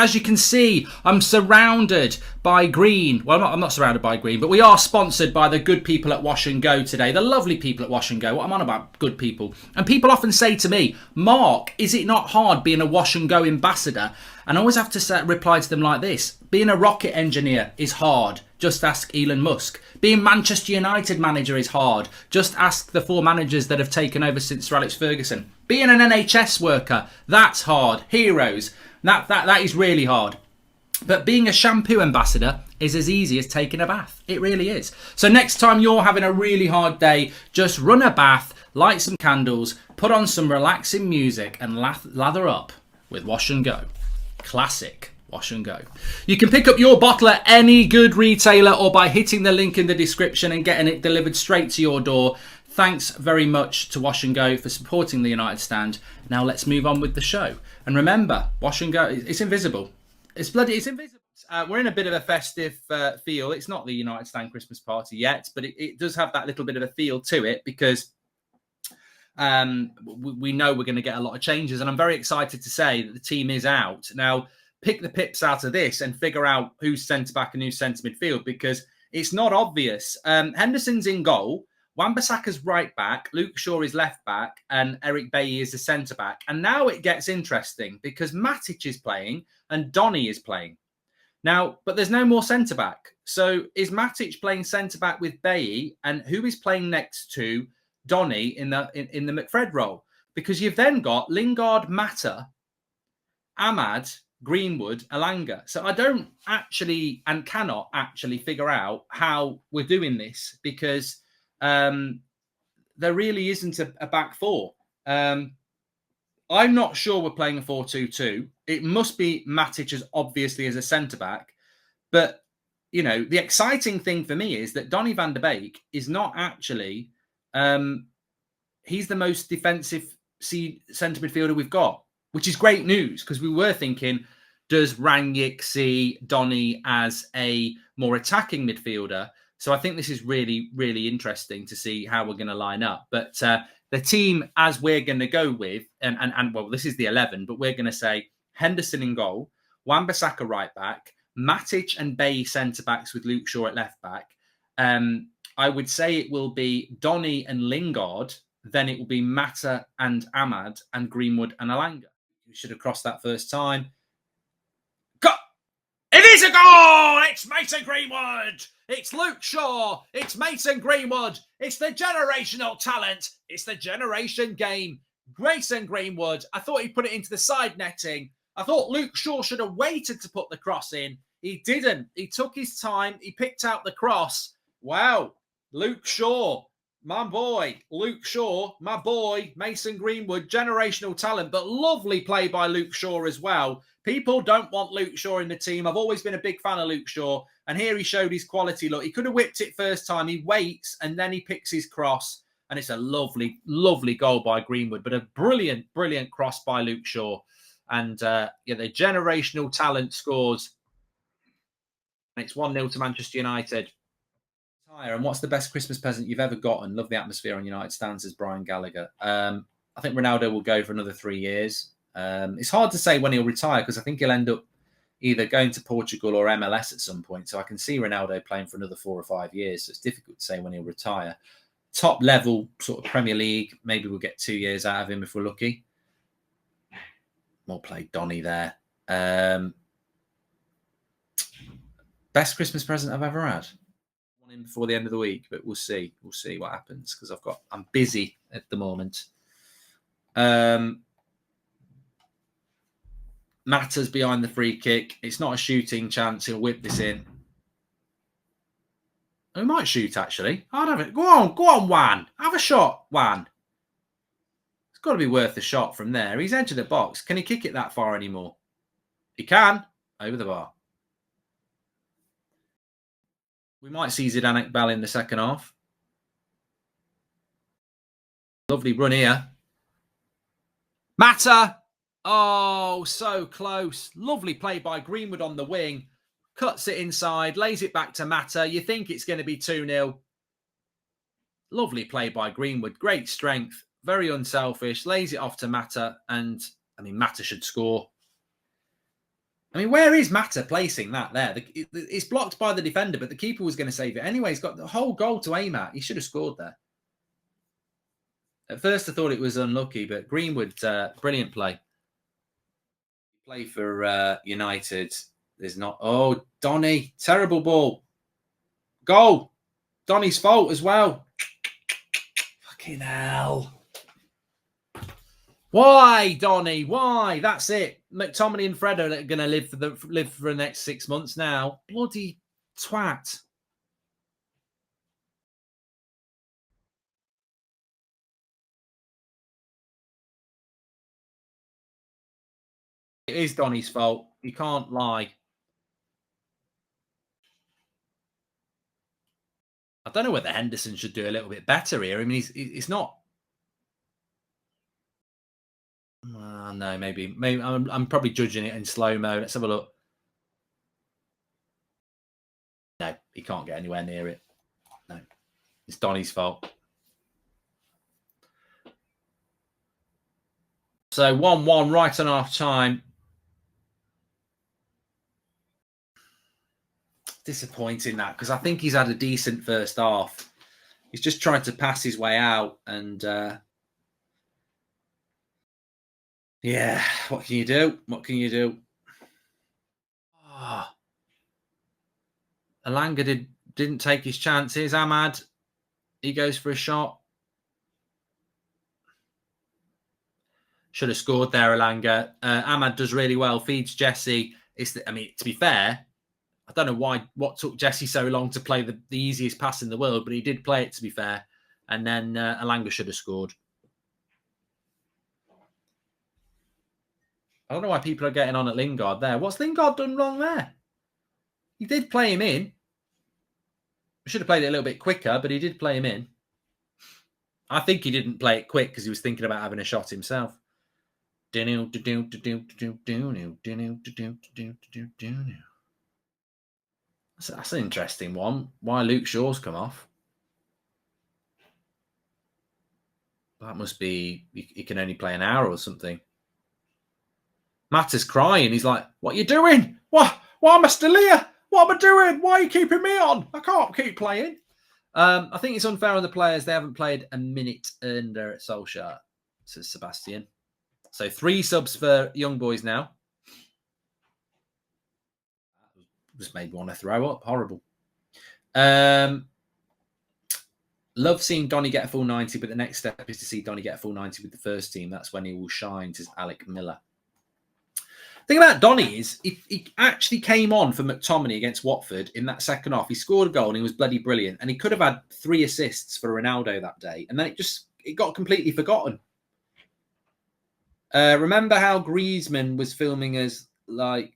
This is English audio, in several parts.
As you can see, I'm surrounded by green. Well, I'm not surrounded by green, but we are sponsored by the good people at Wash and Go today. The lovely people at Wash and Go. What I'm on about, good people. And people often say to me, Mark, is it not hard being a Wash and Go ambassador? And I always have to reply to them like this. Being a rocket engineer is hard. Just ask Elon Musk. Being Manchester United manager is hard. Just ask the 4 managers that have taken over since Sir Alex Ferguson. Being an NHS worker, that's hard. Heroes. That is really hard. But being a shampoo ambassador is as easy as taking a bath. It really is. So next time you're having a really hard day, just run a bath, light some candles, put on some relaxing music and lather up with Wash and Go. Classic Wash and Go. You can pick up your bottle at any good retailer or by hitting the link in the description and getting it delivered straight to your door. Thanks very much to Wash and Go for supporting the United Stand. Now let's move on with the show. And remember, Wash and Go, it's invisible. It's invisible. We're in a bit of a festive feel. It's not the United Stand Christmas party yet, but it does have that little bit of a feel to it because we know we're going to get a lot of changes. And I'm very excited to say that the team is out. Now, pick the pips out of this and figure out who's centre-back and who's centre midfield because it's not obvious. Henderson's in goal. Wan-Bissaka's right back, Luke Shaw is left back, and Eric Bailly is the centre back. And now it gets interesting because Matic is playing and Donny is playing. Now, but there's no more centre back. So is Matic playing centre back with Bailly, and who is playing next to Donny in the McFred role? Because you've then got Lingard, Mata, Ahmad, Greenwood, Elanga. So I don't actually and cannot actually figure out how we're doing this because there really isn't a back four. I'm not sure we're playing a 4-2-2. It must be Matic as obviously as a centre-back. But, you know, the exciting thing for me is that Donny van de Beek is not actually... he's the most defensive centre midfielder we've got, which is great news because we were thinking, does Rangnick see Donny as a more attacking midfielder? So I think this is really, really interesting to see how we're going to line up. But the team, as we're going to go with, and well, this is the 11, but we're going to say Henderson in goal, Wan-Bissaka right back, Matic and Bailly centre-backs with Luke Shaw at left back. I would say it will be Donny and Lingard. Then it will be Mata and Ahmad and Greenwood and Elanga. We should have crossed that first time. It is a goal! It's Mason Greenwood! It's Luke Shaw! It's Mason Greenwood! It's the generational talent! It's the generation game. Mason Greenwood. I thought he put it into the side netting. I thought Luke Shaw should have waited to put the cross in. He didn't. He took his time. He picked out the cross. Wow. Luke Shaw. My boy. Luke Shaw. My boy. Mason Greenwood. Generational talent. But lovely play by Luke Shaw as well. People don't want Luke Shaw in the team. I've always been a big fan of Luke Shaw. And here he showed his quality. Look, he could have whipped it first time. He waits and then he picks his cross. And it's a lovely, lovely goal by Greenwood. But a brilliant, brilliant cross by Luke Shaw. And the generational talent scores. And it's 1-0 to Manchester United. And what's the best Christmas present you've ever gotten? Love the atmosphere on United Stand, says Brian Gallagher. I think Ronaldo will go for another 3 years. It's hard to say when he'll retire because I think he'll end up either going to Portugal or MLS at some point. So I can see Ronaldo playing for another 4 or 5 years. So it's difficult to say when he'll retire. Top level sort of Premier League, maybe we'll get 2 years out of him if we're lucky. Well played, Donny there. Best Christmas present I've ever had. One in before the end of the week, but we'll see. We'll see what happens because I'm busy at the moment. Matters behind the free kick. It's not a shooting chance. He'll whip this in. We might shoot, actually. I'd have it. Go on, Wan. Have a shot, Wan. It's got to be worth a shot from there. He's edge of the box. Can he kick it that far anymore? He can. Over the bar. We might see Zidane Bell in the second half. Lovely run here. Mata. Oh, so close. Lovely play by Greenwood on the wing. Cuts it inside, lays it back to Mata. You think it's going to be 2-0. Lovely play by Greenwood. Great strength. Very unselfish. Lays it off to Mata. And, I mean, Mata should score. I mean, where is Mata placing that there? It's blocked by the defender, but the keeper was going to save it anyway. He's got the whole goal to aim at. He should have scored there. At first, I thought it was unlucky, but Greenwood, brilliant play. Play for United. There's not. Oh, Donny, terrible ball. Goal. Donny's fault as well. Fucking hell. Why, Donny? Why? That's it. McTominay and Fred are going to live for the next 6 months now. Bloody twat. It is Donny's fault. He can't lie. I don't know whether Henderson should do a little bit better here. I mean, it's not. No, maybe I'm probably judging it in slow mo. Let's have a look. No, he can't get anywhere near it. No, it's Donny's fault. So 1-1 right on half time. Disappointing that, because I think he's had a decent first half. He's just trying to pass his way out, and yeah, what can you do? What can you do? Oh. Alanga didn't take his chances. Ahmad, he goes for a shot. Should have scored there, Alanga. Ahmad does really well, feeds Jesse. I mean, to be fair, I don't know what took Jesse so long to play the easiest pass in the world, but he did play it, to be fair. And then Alanga should have scored. I don't know why people are getting on at Lingard there. What's Lingard done wrong there? He did play him in. We should have played it a little bit quicker, but he did play him in. I think he didn't play it quick because he was thinking about having a shot himself. That's an interesting one. Why Luke Shaw's come off? That must be he can only play an hour or something. Matt is crying. He's like, "What are you doing? Why am I still here? What am I doing? Why are you keeping me on? I can't keep playing." I think it's unfair on the players. They haven't played a minute under Solskjaer, says Sebastian. So 3 subs for young boys now. Just made me want to throw up. Horrible. Love seeing Donny get a full 90, but the next step is to see Donny get a full 90 with the first team. That's when he will shine, says Alec Miller. The thing about Donny is he actually came on for McTominay against Watford in that second half. He scored a goal and he was bloody brilliant. And he could have had 3 assists for Ronaldo that day. And then it got completely forgotten. Remember how Griezmann was fitting us like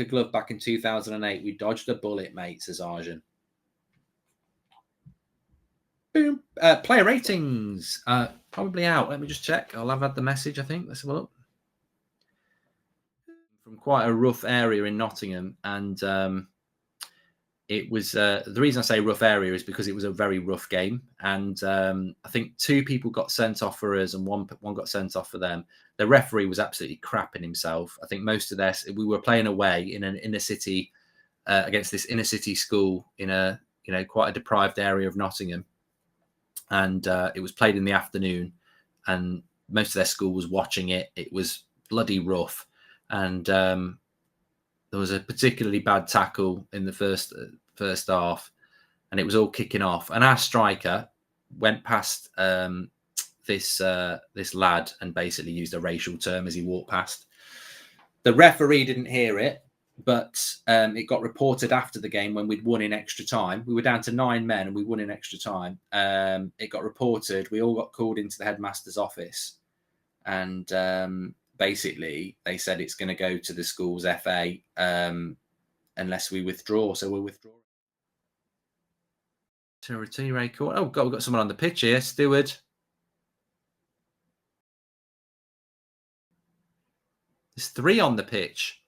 a glove back in 2008? We dodged a bullet, mate, says Arjun. Boom. Player ratings. Probably out. Let me just check. I'll have had the message, I think. Let's have a look. From quite a rough area in Nottingham. And it was the reason I say rough area is because it was a very rough game. And I think 2 people got sent off for us and one got sent off for them. The referee was absolutely crapping himself. I think most of we were playing away in an inner city against this inner city school in a quite a deprived area of Nottingham. And it was played in the afternoon, and most of their school was watching it. It was bloody rough, and there was a particularly bad tackle in the first half, and it was all kicking off. And our striker went past this lad and basically used a racial term as he walked past. The referee didn't hear it, but it got reported after the game when we'd won in extra time. We were down to 9 men and we won in extra time. It got reported. We all got called into the headmaster's office, and basically they said it's going to go to the school's FA unless we withdraw. So we'll withdraw. Oh God, we've got someone on the pitch here. Steward. There's 3 on the pitch.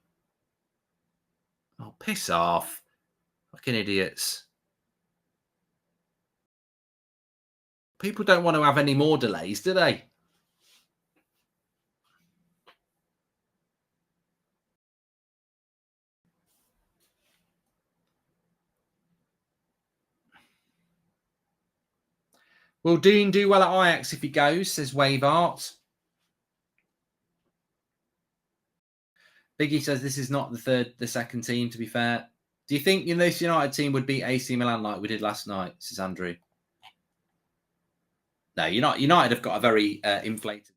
Oh, piss off. Fucking idiots. People don't want to have any more delays, do they? Will Dean do well at Ajax if he goes, says Wave Art. Biggie says this is not the second team, to be fair. Do you think this United team would beat AC Milan like we did last night, says Andrew? No, United have got a very inflated